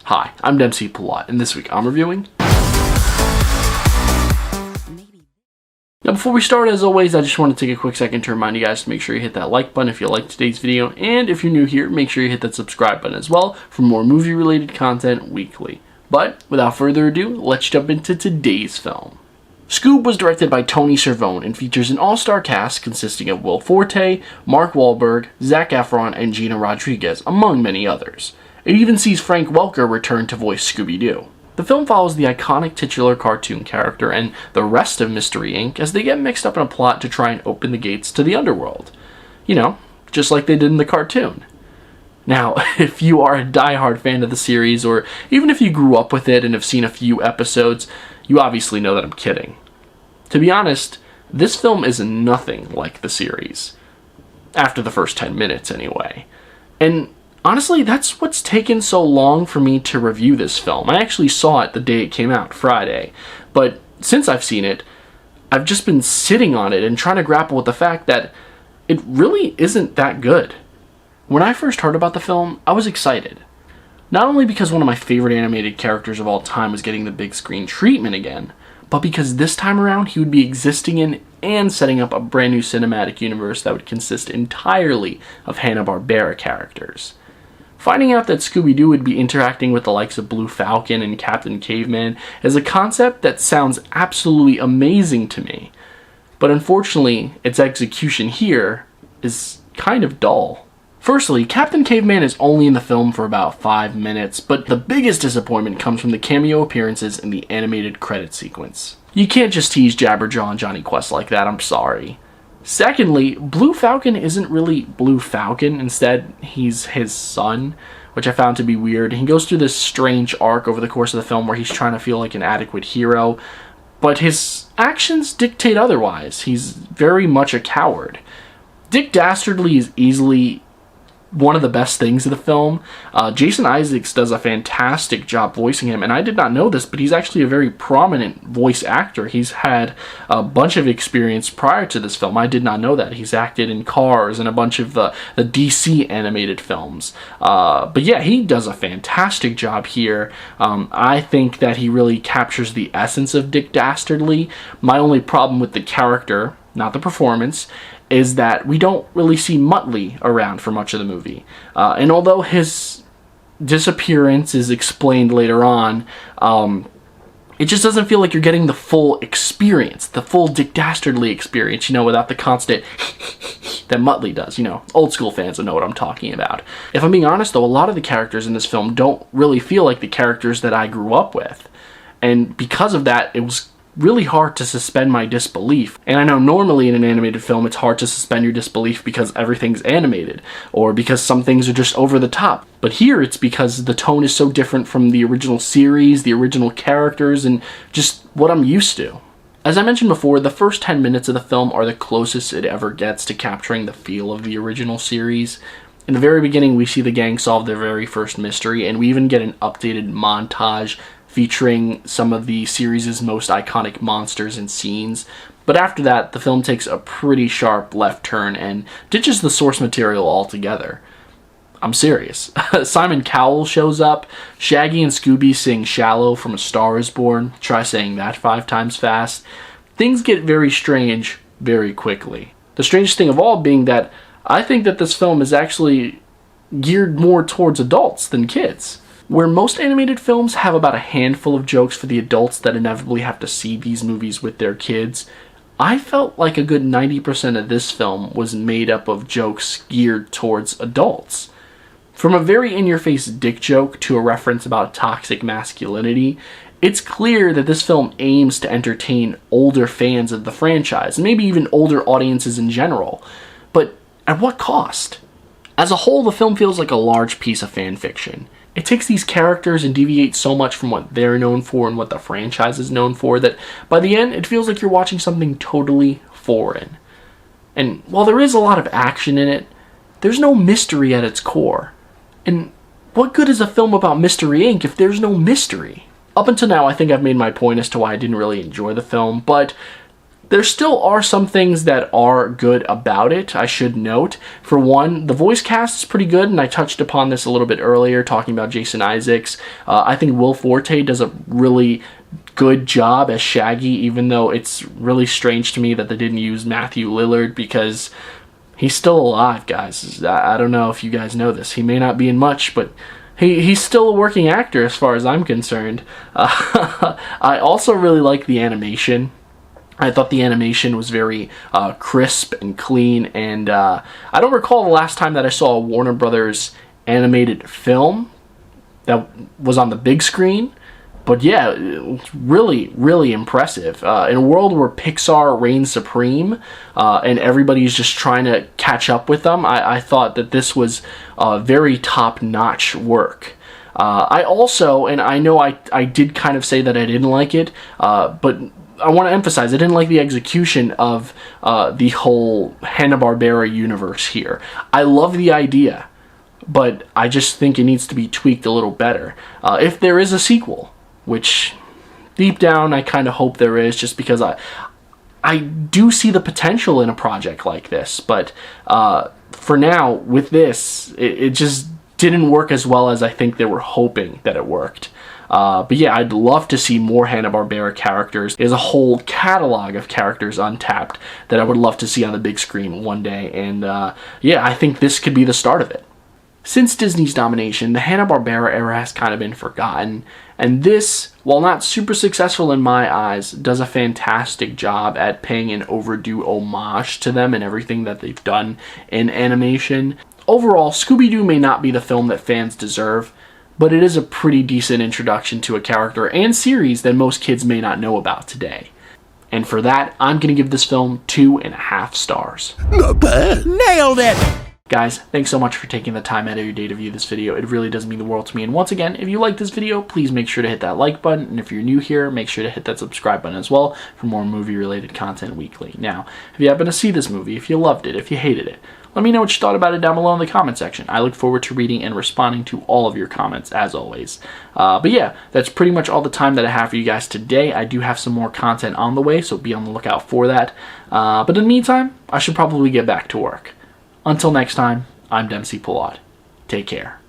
Hi, I'm Dempsey Palat, and this week I'm reviewing... Now before we start, as always, I just want to take a quick second to remind you guys to make sure you hit that like button if you liked today's video, and if you're new here, make sure you hit that subscribe button as well for more movie-related content weekly. But, without further ado, let's jump into today's film. Scoob was directed by Tony Cervone and features an all-star cast consisting of Will Forte, Mark Wahlberg, Zac Efron, and Gina Rodriguez, among many others. It even sees Frank Welker return to voice Scooby Doo. The film follows the iconic titular cartoon character and the rest of Mystery Inc. as they get mixed up in a plot to try and open the gates to the underworld. You know, just like they did in the cartoon. Now, if you are a diehard fan of the series, or even if you grew up with it and have seen a few episodes, you obviously know that I'm kidding. To be honest, this film is nothing like the series. After the first 10 minutes, anyway. And honestly, that's what's taken so long for me to review this film. I actually saw it the day it came out, Friday. But since I've seen it, I've just been sitting on it and trying to grapple with the fact that it really isn't that good. When I first heard about the film, I was excited. Not only because one of my favorite animated characters of all time was getting the big screen treatment again, but because this time around he would be existing in and setting up a brand new cinematic universe that would consist entirely of Hanna-Barbera characters. Finding out that Scooby Doo would be interacting with the likes of Blue Falcon and Captain Caveman is a concept that sounds absolutely amazing to me. But unfortunately, its execution here is kind of dull. Firstly, Captain Caveman is only in the film for about 5 minutes, but the biggest disappointment comes from the cameo appearances in the animated credit sequence. You can't just tease Jabberjaw and Johnny Quest like that, I'm sorry. Secondly, Blue Falcon isn't really Blue Falcon, instead he's his son, which I found to be weird. He goes through this strange arc over the course of the film where he's trying to feel like an adequate hero, but his actions dictate otherwise. He's very much a coward. Dick Dastardly is easily one of the best things of the film. Jason Isaacs does a fantastic job voicing him, and I did not know this, but he's actually a very prominent voice actor. He's had a bunch of experience prior to this film. I did not know that. He's acted in Cars and a bunch of the DC animated films. But yeah, he does a fantastic job here. I think that he really captures the essence of Dick Dastardly. My only problem with the character, not the performance, is that we don't really see Muttley around for much of the movie. And although his disappearance is explained later on, it just doesn't feel like you're getting the full experience, the full Dick Dastardly experience, you know, without the constant that Muttley does, you know. Old school fans will know what I'm talking about. If I'm being honest, though, a lot of the characters in this film don't really feel like the characters that I grew up with. And because of that, it was really hard to suspend my disbelief. And I know normally in an animated film it's hard to suspend your disbelief because everything's animated, or because some things are just over the top. But here it's because the tone is so different from the original series, the original characters, and just what I'm used to. As I mentioned before, the first 10 minutes of the film are the closest it ever gets to capturing the feel of the original series. In the very beginning, we see the gang solve their very first mystery, and we even get an updated montage featuring some of the series' most iconic monsters and scenes. But after that, the film takes a pretty sharp left turn and ditches the source material altogether. I'm serious. Simon Cowell shows up, Shaggy and Scooby sing Shallow from A Star Is Born. Try saying that 5 times fast. Things get very strange very quickly. The strangest thing of all being that I think that this film is actually geared more towards adults than kids. Where most animated films have about a handful of jokes for the adults that inevitably have to see these movies with their kids, I felt like a good 90% of this film was made up of jokes geared towards adults. From a very in-your-face dick joke to a reference about toxic masculinity, it's clear that this film aims to entertain older fans of the franchise, and maybe even older audiences in general. But at what cost? As a whole, the film feels like a large piece of fan fiction. It takes these characters and deviates so much from what they're known for and what the franchise is known for that by the end it feels like you're watching something totally foreign. And while there is a lot of action in it, there's no mystery at its core. And what good is a film about Mystery Inc. if there's no mystery? Up until now, I think I've made my point as to why I didn't really enjoy the film, but There still are some things that are good about it, I should note. For one, the voice cast is pretty good, and I touched upon this a little bit earlier, talking about Jason Isaacs. I think Will Forte does a really good job as Shaggy, even though it's really strange to me that they didn't use Matthew Lillard, because he's still alive, guys. I don't know if you guys know this. He may not be in much, but he's still a working actor as far as I'm concerned. I also really like the animation. I thought the animation was very crisp and clean, and I don't recall the last time that I saw a Warner Brothers animated film that was on the big screen. But yeah, it's really, really impressive. In a world where Pixar reigns supreme and everybody's just trying to catch up with them, I thought that this was very top-notch work. I also, and I know I did kind of say that I didn't like it, but I want to emphasize, I didn't like the execution of the whole Hanna-Barbera universe here. I love the idea, but I just think it needs to be tweaked a little better. If there is a sequel, which deep down I kind of hope there is, just because I do see the potential in a project like this, but for now, with this, it just didn't work as well as I think they were hoping that it worked. But yeah, I'd love to see more Hanna-Barbera characters. There's a whole catalog of characters untapped that I would love to see on the big screen one day, and yeah, I think this could be the start of it. Since Disney's domination, the Hanna-Barbera era has kind of been forgotten, and this, while not super successful in my eyes, does a fantastic job at paying an overdue homage to them and everything that they've done in animation. Overall, Scooby Doo may not be the film that fans deserve, but it is a pretty decent introduction to a character and series that most kids may not know about today. And for that, I'm going to give this film 2.5 stars. Not bad. Nailed it! Guys, thanks so much for taking the time out of your day to view this video. It really does mean the world to me. And once again, if you like this video, please make sure to hit that like button. And if you're new here, make sure to hit that subscribe button as well for more movie-related content weekly. Now, if you happen to see this movie, if you loved it, if you hated it, let me know what you thought about it down below in the comment section. I look forward to reading and responding to all of your comments, as always. But yeah, that's pretty much all the time that I have for you guys today. I do have some more content on the way, so be on the lookout for that. But in the meantime, I should probably get back to work. Until next time, I'm Dempsey Pillot. Take care.